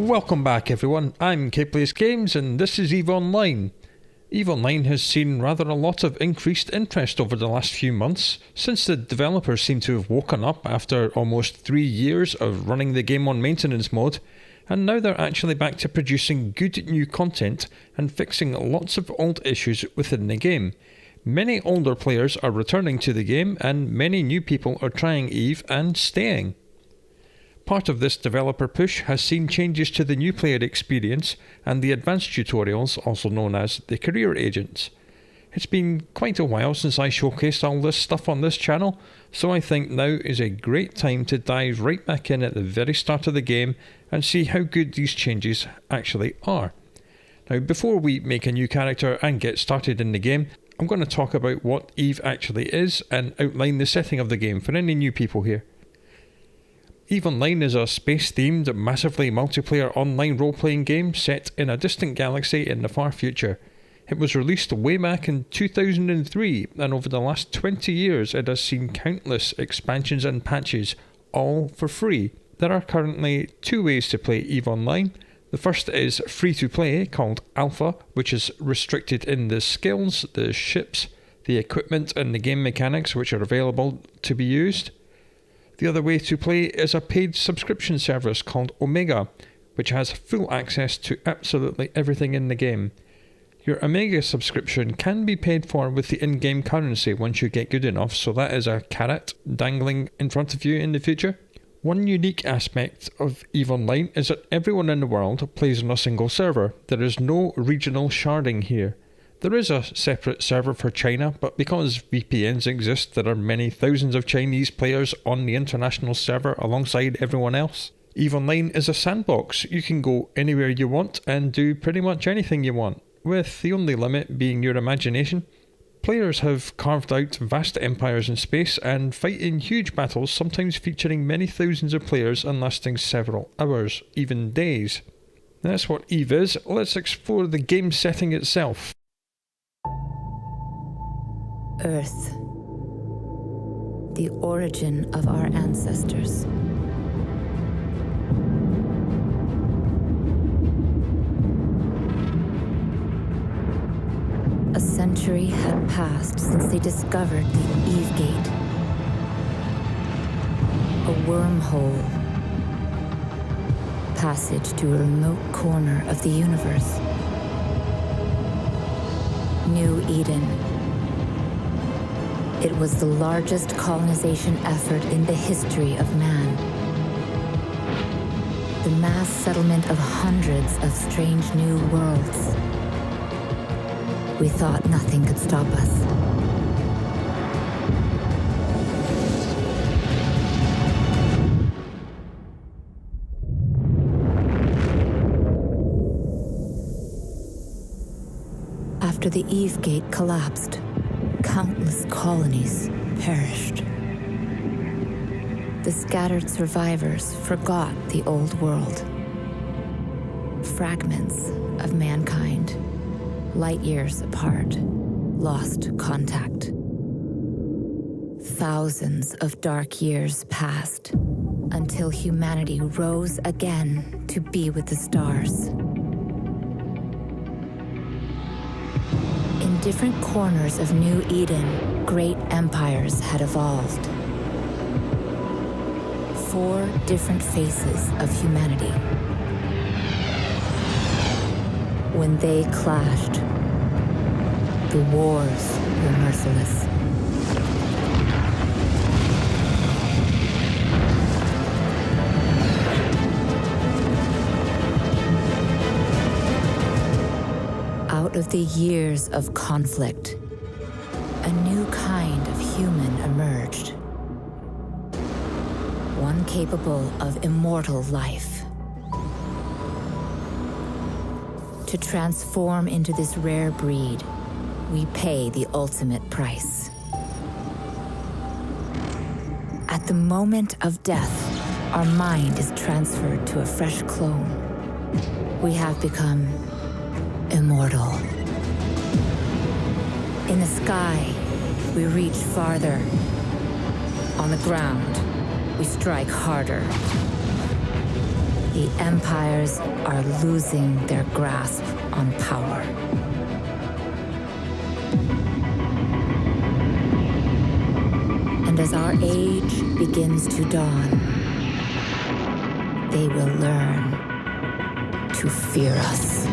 Welcome back everyone, I'm K-Plays Games and this is EVE Online. EVE Online has seen rather a lot of increased interest over the last few months, since the developers seem to have woken up after almost 3 years of running the game on maintenance mode, and now they're actually back to producing good new content and fixing lots of old issues within the game. Many older players are returning to the game and many new people are trying EVE and staying. Part of this developer push has seen changes to the new player experience and the advanced tutorials, also known as the career agents. It's been quite a while since I showcased all this stuff on this channel, so I think now is a great time to dive right back in at the very start of the game and see how good these changes actually are. Now before we make a new character and get started in the game, I'm going to talk about what EVE actually is and outline the setting of the game for any new people here. EVE Online is a space-themed, massively multiplayer online role-playing game set in a distant galaxy in the far future. It was released way back in 2003, and over the last 20 years it has seen countless expansions and patches, all for free. There are currently 2 ways to play EVE Online. The first is free-to-play, called Alpha, which is restricted in the skills, the ships, the equipment and the game mechanics which are available to be used. The other way to play is a paid subscription service called Omega, which has full access to absolutely everything in the game. Your Omega subscription can be paid for with the in-game currency once you get good enough, so that is a carrot dangling in front of you in the future. One unique aspect of EVE Online is that everyone in the world plays on a single server. There is no regional sharding here. There is a separate server for China, but because VPNs exist, there are many thousands of Chinese players on the international server alongside everyone else. EVE Online is a sandbox. You can go anywhere you want and do pretty much anything you want, with the only limit being your imagination. Players have carved out vast empires in space and fight in huge battles, sometimes featuring many thousands of players and lasting several hours, even days. That's what EVE is. Let's explore the game setting itself. Earth, the origin of our ancestors. A century had passed since they discovered the Eve Gate, a wormhole, passage to a remote corner of the universe. New Eden. It was the largest colonization effort in the history of man. The mass settlement of hundreds of strange new worlds. We thought nothing could stop us. After the Eve Gate collapsed, countless colonies perished. The scattered survivors forgot the old world. Fragments of mankind, light years apart, lost contact. Thousands of dark years passed until humanity rose again to be with the stars. In different corners of New Eden, great empires had evolved. 4 different faces of humanity. When they clashed, the wars were merciless. Out of the years of conflict, a new kind of human emerged. One capable of immortal life. To transform into this rare breed, we pay the ultimate price. At the moment of death, our mind is transferred to a fresh clone. We have become immortal. In the sky, we reach farther. On the ground, we strike harder. The empires are losing their grasp on power. And as our age begins to dawn, they will learn to fear us.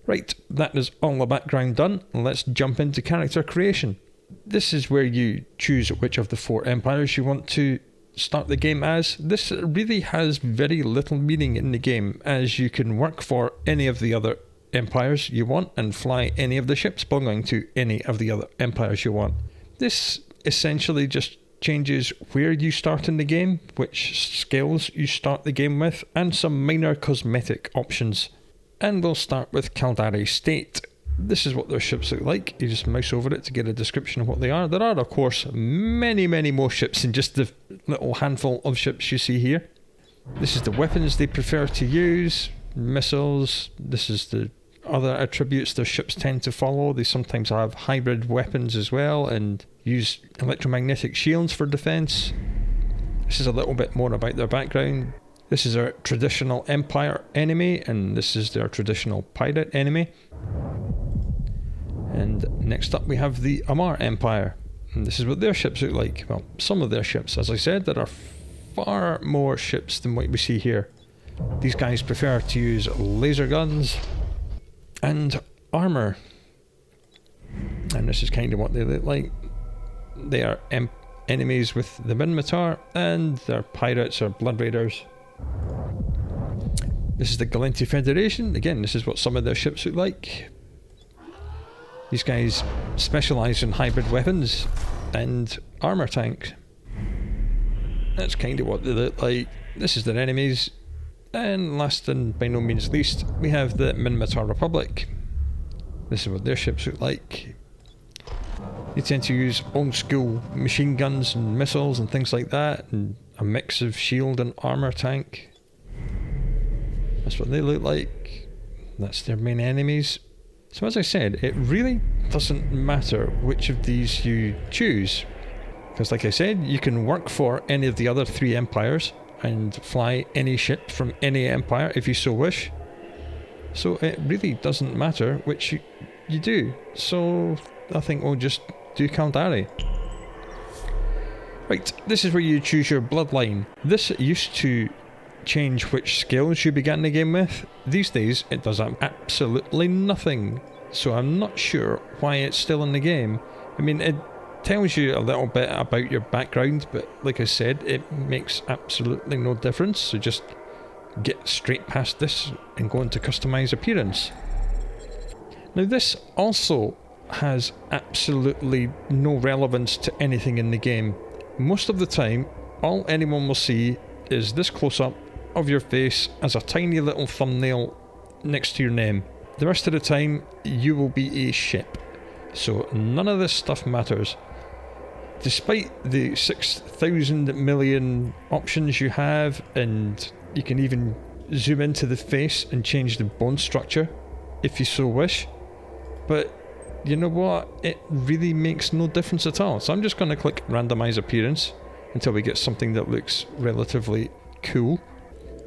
Right, that is all the background done. Let's jump into character creation. This is where you choose which of the 4 empires you want to start the game as. This really has very little meaning in the game, as you can work for any of the other empires you want and fly any of the ships belonging to any of the other empires you want. This essentially just changes where you start in the game, which skills you start the game with, and some minor cosmetic options. And we'll start with Caldari State. This is what their ships look like. You just mouse over it to get a description of what they are. There are, of course, many more ships than just the little handful of ships you see here. This is the weapons they prefer to use, missiles. This is the other attributes their ships tend to follow. They sometimes have hybrid weapons as well and use electromagnetic shields for defense. This is a little bit more about their background. This is our traditional Empire enemy, and this is their traditional pirate enemy. And next up we have the Amar Empire, and this is what their ships look like. Well, some of their ships. As I said, there are far more ships than what we see here. These guys prefer to use laser guns and armour. And this is kind of what they look like. They are enemies with the Minmatar, and their pirates are blood raiders. This is the Galenti Federation. Again, this is what some of their ships look like. These guys specialise in hybrid weapons and armour tanks. That's kind of what they look like. This is their enemies. And last and by no means least, we have the Minmatar Republic. This is what their ships look like. They tend to use old school machine guns and missiles and things like that, and a mix of shield and armour tank. That's what they look like. That's their main enemies. So as I said, it really doesn't matter which of these you choose, because like I said, you can work for any of the other 3 empires and fly any ship from any empire if you so wish. So it really doesn't matter which you do. So I think we'll just do Caldari. Right, this is where you choose your bloodline. This used to change which skills you began the game with. These days it does absolutely nothing, so I'm not sure why it's still in the game. I mean, it tells you a little bit about your background, but like I said, it makes absolutely no difference, so just get straight past this and go into customize appearance. Now this also has absolutely no relevance to anything in the game. Most of the time, all anyone will see is this close-up of your face as a tiny little thumbnail next to your name. The rest of the time, you will be a ship. So none of this stuff matters. Despite the 6,000 million options you have, and you can even zoom into the face and change the bone structure if you so wish. But you know what? It really makes no difference at all. So I'm just going to click randomize appearance until we get something that looks relatively cool.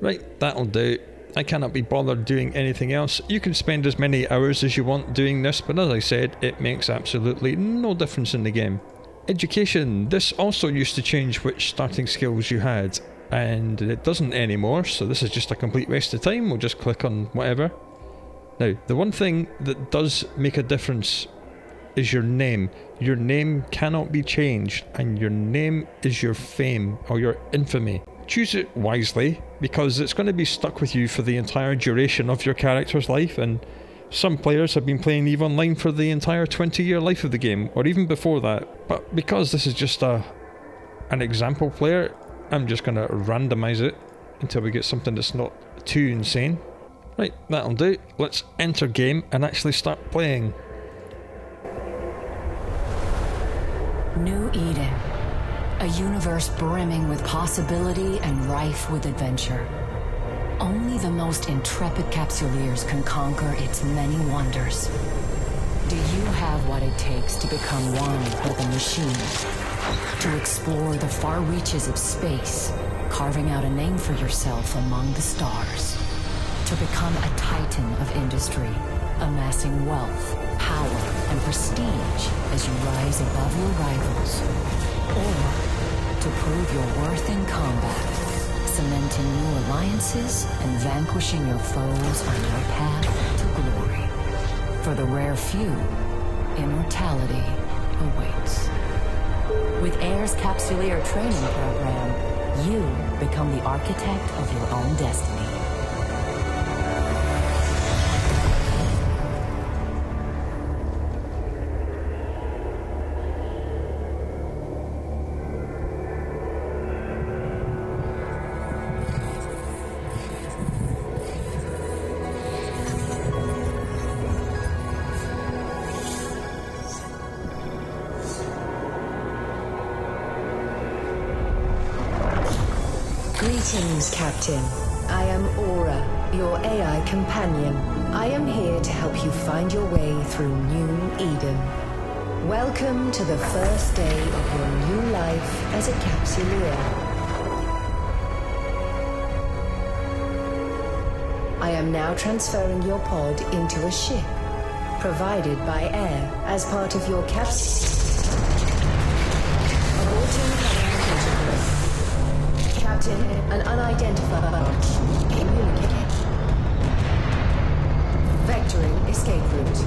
Right, that'll do. I cannot be bothered doing anything else. You can spend as many hours as you want doing this, but as I said, it makes absolutely no difference in the game. Education. This also used to change which starting skills you had, and it doesn't anymore, so this is just a complete waste of time. We'll just click on whatever. Now, the one thing that does make a difference is your name. Your name cannot be changed, and your name is your fame or your infamy. Choose it wisely, because it's going to be stuck with you for the entire duration of your character's life, and some players have been playing EVE Online for the entire 20-year life of the game, or even before that. But because this is just a an example player, I'm just going to randomize it until we get something that's not too insane. Right, that'll do. Let's enter game and actually start playing. New Eden. A universe brimming with possibility and rife with adventure. Only the most intrepid capsuleers can conquer its many wonders. Do you have what it takes to become one with the machine? To explore the far reaches of space, carving out a name for yourself among the stars. To become a titan of industry, amassing wealth, power, and prestige as you rise above your rivals. Or to prove your worth in combat, cementing new alliances and vanquishing your foes on your path to glory. For the rare few, immortality awaits. With AIR's Capsuleer training program, you become the architect of your own destiny. Greetings, Captain. I am Aura, your AI companion. I am here to help you find your way through New Eden. Welcome to the first day of your new life as a Capsuleer. I am now transferring your pod into a ship, provided by AIR as part of your Captain, an unidentified communicate. Vectoring escape route.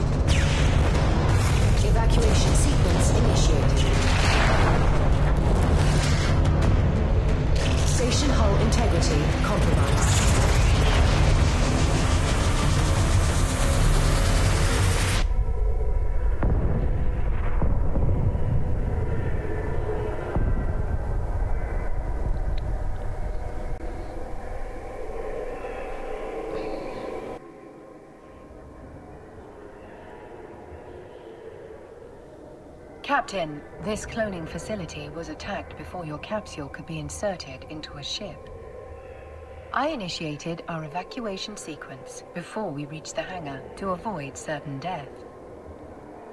Evacuation sequence initiated. Station hull integrity compromised. Captain, this cloning facility was attacked before your capsule could be inserted into a ship. I initiated our evacuation sequence before we reached the hangar to avoid certain death.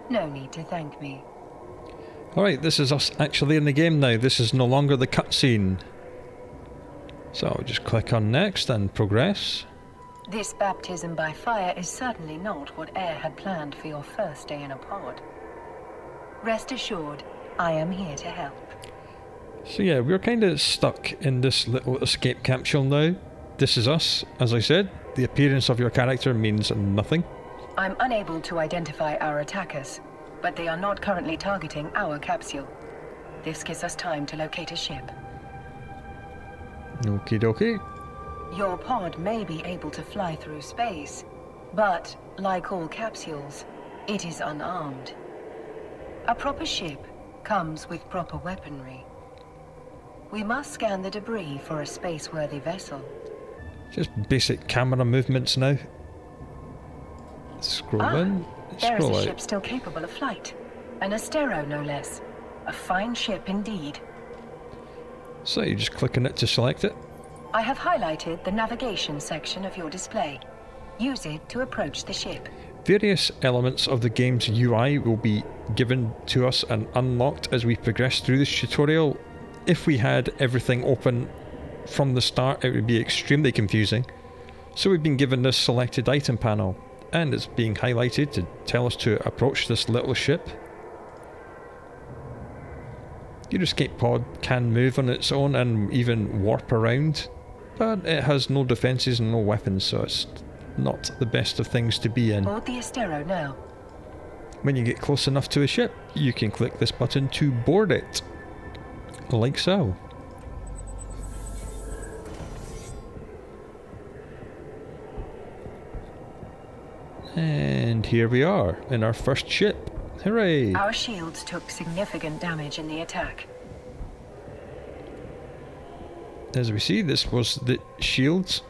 No need to thank me. Alright, this is us actually in the game now. This is no longer the cutscene. So I'll just click on next and progress. This baptism by fire is certainly not what AIR had planned for your first day in a pod. Rest assured, I am here to help. So yeah, we're kind of stuck in this little escape capsule now. This is us, as I said. The appearance of your character means nothing. I'm unable to identify our attackers, but they are not currently targeting our capsule. This gives us time to locate a ship. Okie dokie. Your pod may be able to fly through space, but, like all capsules, it is unarmed. A proper ship comes with proper weaponry. We must scan the debris for a space-worthy vessel. Just basic camera movements now. Scroll in, there is scroll a out. ship still capable of flight. An Astero, no less. A fine ship indeed. So you just click on it to select it. I have highlighted the navigation section of your display. Use it to approach the ship. Various elements of the game's UI will be given to us and unlocked as we progress through this tutorial. If we had everything open from the start, it would be extremely confusing. So we've been given this selected item panel, and it's being highlighted to tell us to approach this little ship. Your escape pod can move on its own and even warp around, but it has no defences and no weapons, so it's not the best of things to be in. Board the Astero now. When you get close enough to a ship, you can click this button to board it, like so. And here we are, in our first ship. Hooray! Our shields took significant damage in the attack. As we see, this was the shields.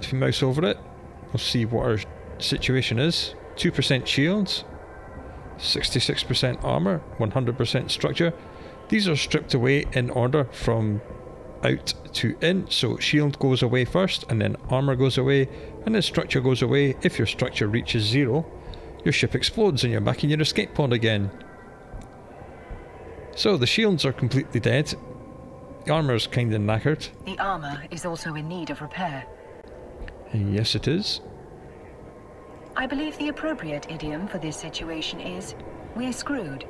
If you mouse over it, we'll see what our situation is. 2% shields, 66% armor, 100% structure. These are stripped away in order from out to in, so shield goes away first, and then armor goes away, and then structure goes away. If your structure reaches 0, your ship explodes and you're back in your escape pod again. So the shields are completely dead. The armor's kinda knackered. The armor is also in need of repair. Yes, it is. I believe the appropriate idiom for this situation is, we're screwed.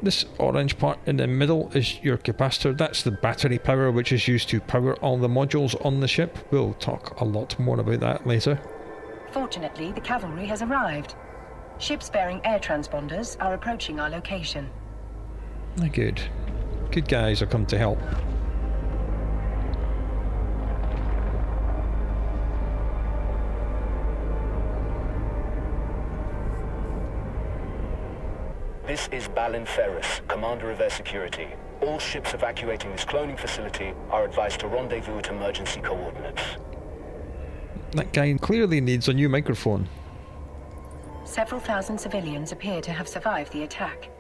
This orange part in the middle is your capacitor. That's the battery power which is used to power all the modules on the ship. We'll talk a lot more about that later. Fortunately, the cavalry has arrived. Ships bearing air transponders are approaching our location. Good. Good guys have come to help. This is Balin Ferris, Commander of Air Security. All ships evacuating this cloning facility are advised to rendezvous at emergency coordinates. That guy clearly needs a new microphone. Several thousand civilians appear to have survived the attack.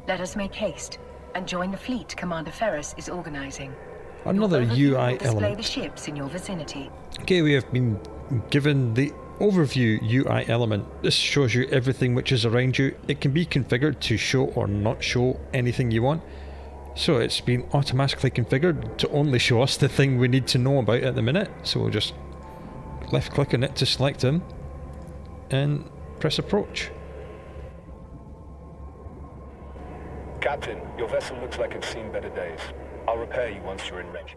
Let us make haste and join the fleet Commander Ferris is organizing. Another Your overview UI will display element. the ships in your vicinity. Okay, we have been given the overview UI element. This shows you everything which is around you. It can be configured to show or not show anything you want. So it's been automatically configured to only show us the thing we need to know about at the minute. So we'll just left click on it to select him and press approach. Captain, your vessel looks like it's seen better days. I'll repair you once you're in range.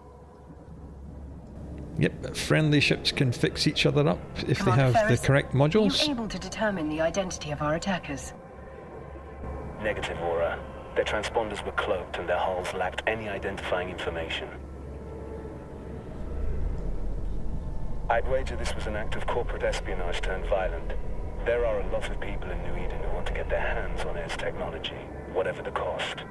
Yep, friendly ships can fix each other up if Commander they have Ferris, the correct Are modules. you able to determine the identity of our attackers? Negative, Aura. Their transponders were cloaked and their hulls lacked any identifying information. I'd wager this was an act of corporate espionage turned violent. There are a lot of people in New Eden who want to get their hands on Air's technology, whatever the cost.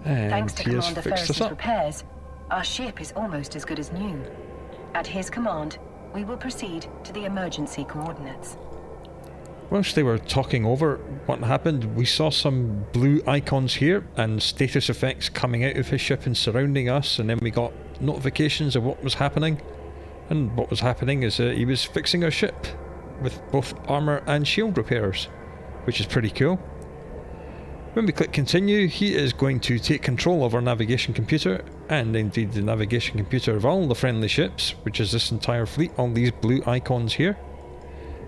And Thanks to he has Commander fixed us Ferris's up. repairs, our ship is almost as good as new. At his command, we will proceed to the emergency coordinates. Whilst they were talking over what happened, we saw some blue icons here and status effects coming out of his ship and surrounding us, and then we got notifications of what was happening. And what was happening is he was fixing our ship with both armour and shield repairs, which is pretty cool. When we click continue, he is going to take control of our navigation computer, and indeed the navigation computer of all the friendly ships, which is this entire fleet, all these blue icons here.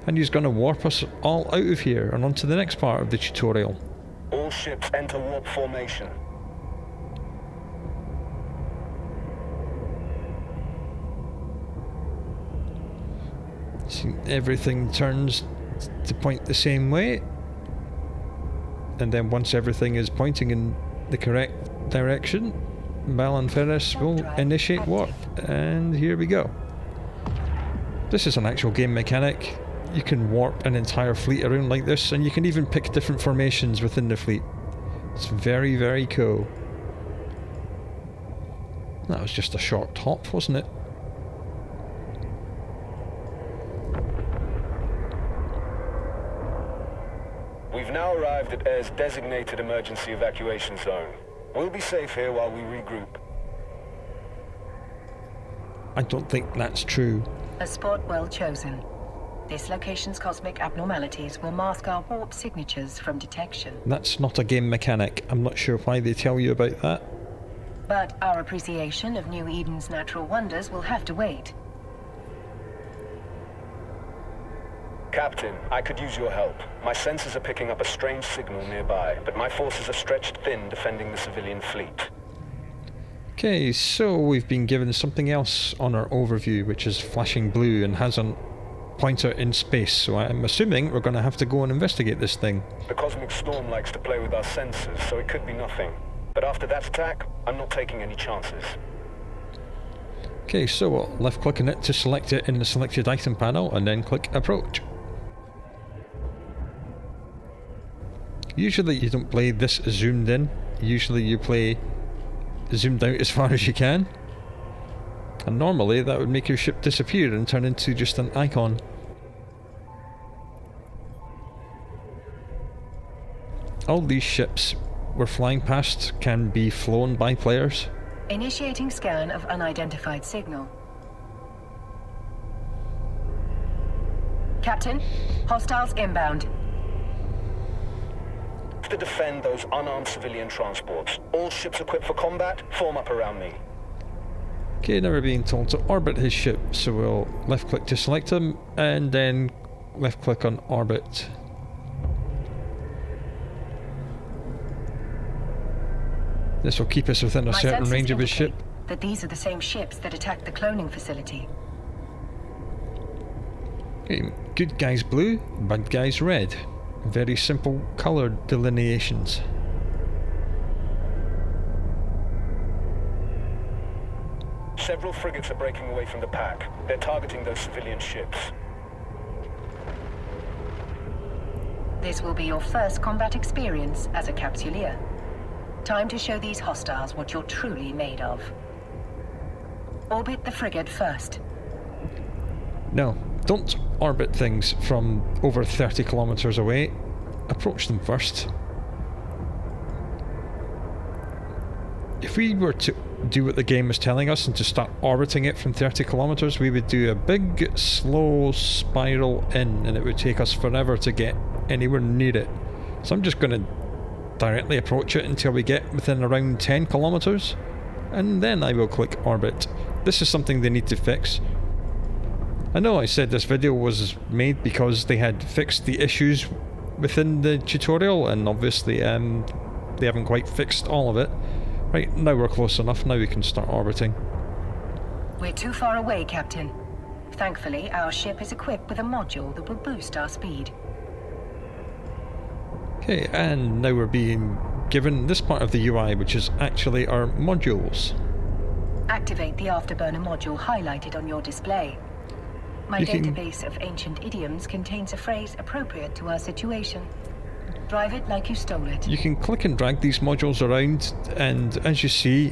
And he's going to warp us all out of here and onto the next part of the tutorial. All ships enter warp formation. See, everything turns to point the same way. And then once everything is pointing in the correct direction, Balin Ferris will initiate warp. And here we go. This is an actual game mechanic. You can warp an entire fleet around like this, and you can even pick different formations within the fleet. It's very, very cool. That was just a short hop, wasn't it? We've now arrived at Air's designated emergency evacuation zone. We'll be safe here while we regroup. I don't think that's true. A spot well chosen. This location's cosmic abnormalities will mask our warp signatures from detection. That's not a game mechanic. I'm not sure why they tell you about that. But our appreciation of New Eden's natural wonders will have to wait. Captain, I could use your help. My sensors are picking up a strange signal nearby, but my forces are stretched thin defending the civilian fleet. Okay, so we've been given something else on our overview, which is flashing blue and has a pointer in space, so I'm assuming we're going to have to go and investigate this thing. The cosmic storm likes to play with our sensors, so it could be nothing. But after that attack, I'm not taking any chances. Okay, so we'll left click on it to select it in the selected item panel and then click approach. Usually you don't play this zoomed in, usually you play zoomed out as far as you can. And normally that would make your ship disappear and turn into just an icon. All these ships we're flying past can be flown by players. Initiating scan of unidentified signal. Captain, hostiles inbound. To defend those unarmed civilian transports. All ships equipped for combat, form up around me. Okay, now we're being told to orbit his ship, so we'll left click to select him and then left click on orbit. This will keep us within a certain range of his ship. That these are the same ships that attacked the cloning facility. Okay, good guys blue, bad guys red. Very simple colour delineations. Several frigates are breaking away from the pack. They're targeting those civilian ships. This will be your first combat experience as a capsuleer. Time to show these hostiles what you're truly made of. Orbit the frigate first. No, don't orbit things from over 30 kilometers away. Approach them first. If we were to do what the game is telling us and to start orbiting it from 30 kilometers, we would do a big, slow spiral in, and it would take us forever to get anywhere near it. So I'm just going to directly approach it until we get within around 10 kilometers, and then I will click orbit. This is something they need to fix. I know I said this video was made because they had fixed the issues within the tutorial, and obviously they haven't quite fixed all of it. Right, now we're close enough, now we can start orbiting. We're too far away, Captain. Thankfully, our ship is equipped with a module that will boost our speed. Okay, and now we're being given this part of the UI, which is actually our modules. Activate the afterburner module highlighted on your display. My database of ancient idioms contains a phrase appropriate to our situation. Drive it like you stole it. You can click and drag these modules around, and as you see,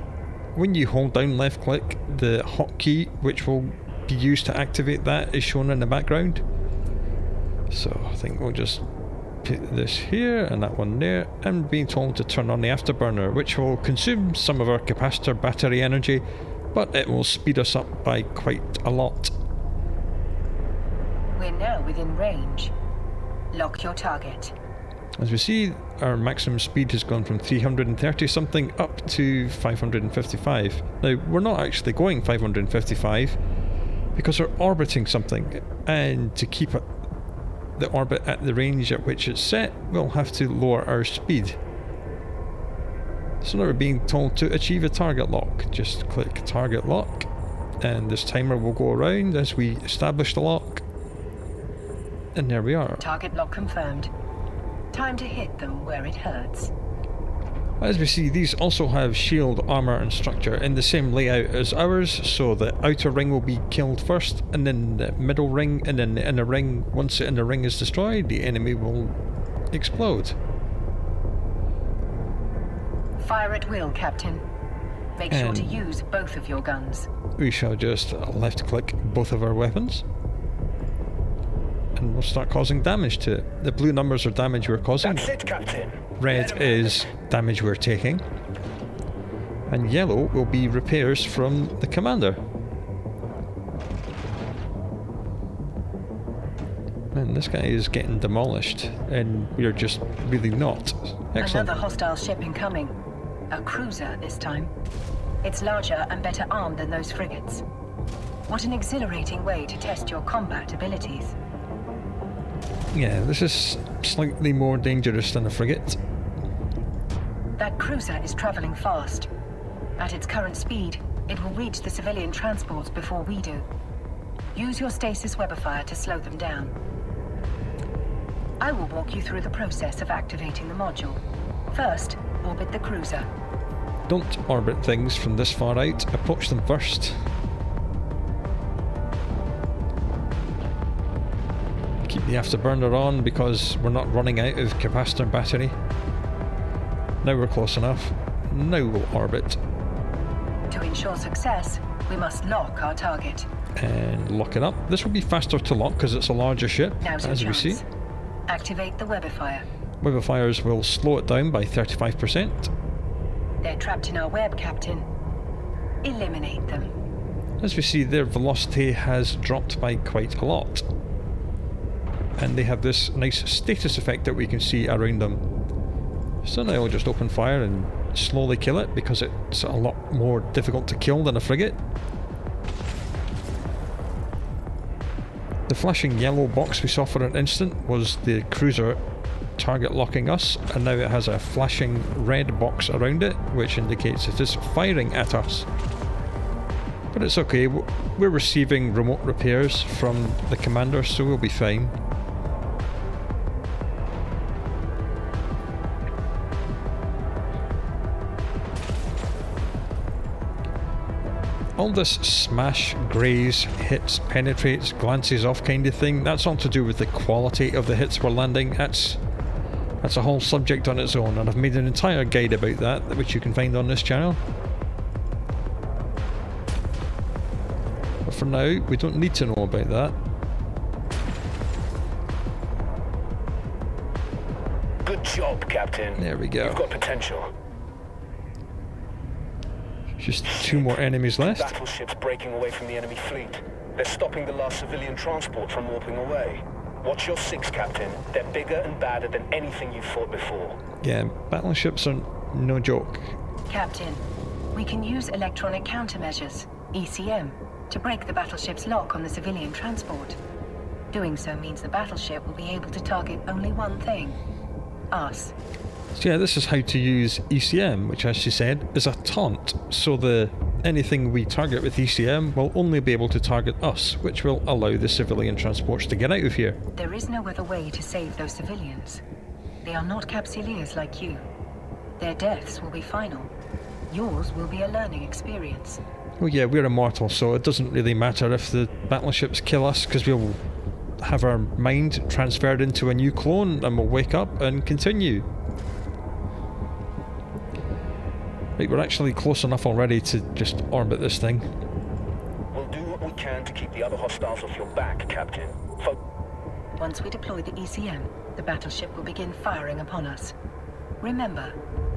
when you hold down left click, the hotkey which will be used to activate that is shown in the background. So I think we'll just put this here and that one there, and being told to turn on the afterburner, which will consume some of our capacitor battery energy, but it will speed us up by quite a lot. We're now within range. Lock your target. As we see, our maximum speed has gone from 330 something up to 555. Now, we're not actually going 555 because we're orbiting something, and to keep the orbit at the range at which it's set, we'll have to lower our speed. So now we're being told to achieve a target lock. Just click target lock, and this timer will go around as we establish the lock. And there we are. Target lock confirmed. Time to hit them where it hurts. As we see, these also have shield, armor and structure in the same layout as ours, so the outer ring will be killed first, and then the middle ring, and then the inner ring. Once the inner ring is destroyed, the enemy will explode. Fire at will, Captain. Make sure to use both of your guns. We shall just left click both of our weapons, and we'll start causing damage to it. The blue numbers are damage we're causing. That's it, Captain. Red is damage we're taking. And yellow will be repairs from the commander. Man, this guy is getting demolished, and we're just really not. Excellent. Another hostile ship incoming. A cruiser this time. It's larger and better armed than those frigates. What an exhilarating way to test your combat abilities. Yeah, this is slightly more dangerous than a frigate. That cruiser is traveling fast. At its current speed, it will reach the civilian transports before we do. Use your stasis Webifier to slow them down. I will walk you through the process of activating the module. First, orbit the cruiser. Don't orbit things from this far out, approach them first. Keep the afterburner on because we're not running out of capacitor battery. Now we're close enough. Now we'll orbit. To ensure success, we must lock our target. And lock it up. This will be faster to lock because it's a larger ship, Now's your as we chance. see. Activate the Webifier. Webifiers will slow it down by 35%. They're trapped in our web, Captain. Eliminate them. As we see, their velocity has dropped by quite a lot. And they have this nice status effect that we can see around them. So now I'll just open fire and slowly kill it because it's a lot more difficult to kill than a frigate. The flashing yellow box we saw for an instant was the cruiser target locking us, and now it has a flashing red box around it which indicates it is firing at us. But it's okay, we're receiving remote repairs from the commander, so we'll be fine. All this smash, graze, hits, penetrates, glances off kind of thing, that's all to do with the quality of the hits we're landing. That's a whole subject on its own, and I've made an entire guide about that, which you can find on this channel. But for now, we don't need to know about that. Good job, Captain. There we go. You've got potential. Just 2 more enemies left. Battleships breaking away from the enemy fleet. They're stopping the last civilian transport from warping away. Watch your 6, Captain. They're bigger and badder than anything you've fought before. Yeah, battleships are no joke. Captain, we can use electronic countermeasures, ECM, to break the battleship's lock on the civilian transport. Doing so means the battleship will be able to target only one thing. Us. So yeah, this is how to use ECM, which as she said, is a taunt. So anything we target with ECM will only be able to target us, which will allow the civilian transports to get out of here. There is no other way to save those civilians. They are not capsuleers like you. Their deaths will be final. Yours will be a learning experience. Well yeah, we're immortal, so it doesn't really matter if the battleships kill us, because we'll have our mind transferred into a new clone and we'll wake up and continue. Right, we're actually close enough already to just orbit this thing. We'll do what we can to keep the other hostiles off your back, Captain. Once we deploy the ECM, the battleship will begin firing upon us. Remember,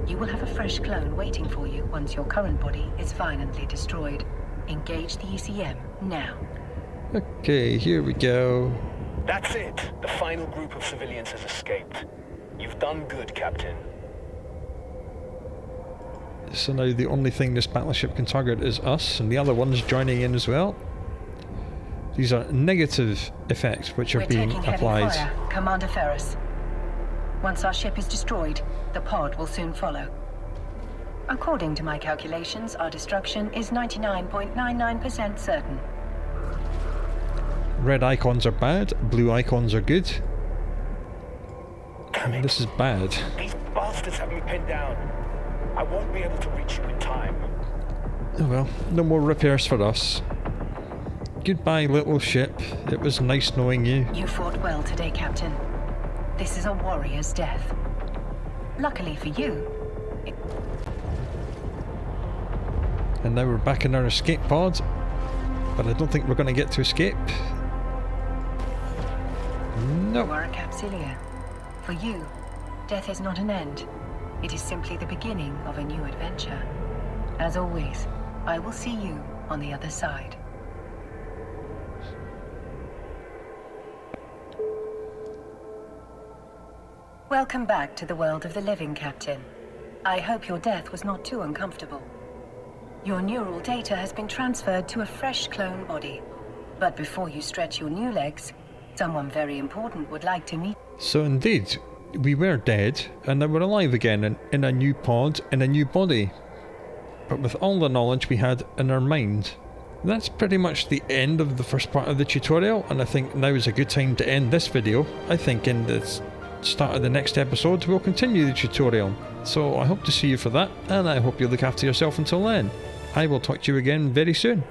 you will have a fresh clone waiting for you once your current body is violently destroyed. Engage the ECM now. Okay, here we go. That's it. The final group of civilians has escaped. You've done good, Captain. So now the only thing this battleship can target is us, and the other one's joining in as well. These are negative effects which are being applied. We're taking heavy fire, Commander Ferris. Once our ship is destroyed, the pod will soon follow. According to my calculations, our destruction is 99.99% certain. Red icons are bad, blue icons are good. Damn it. This is bad. These bastards have me pinned down. I won't be able to reach you in time. Oh well, no more repairs for us. Goodbye, little ship. It was nice knowing you. You fought well today, Captain. This is a warrior's death. Luckily for you, And now we're back in our escape pod, but I don't think we're going to get to escape. Nope. you are a capsuleer. For you, death is not an end. It is simply the beginning of a new adventure. As always, I will see you on the other side. Welcome back to the world of the living, Captain. I hope your death was not too uncomfortable. Your neural data has been transferred to a fresh clone body. But before you stretch your new legs, someone very important would like to meet. So indeed, we were dead, and now we're alive again in a new pod, in a new body. But with all the knowledge we had in our mind. That's pretty much the end of the first part of the tutorial, and I think now is a good time to end this video. I think in the start of the next episode we'll continue the tutorial. So I hope to see you for that, and I hope you look after yourself until then. I will talk to you again very soon.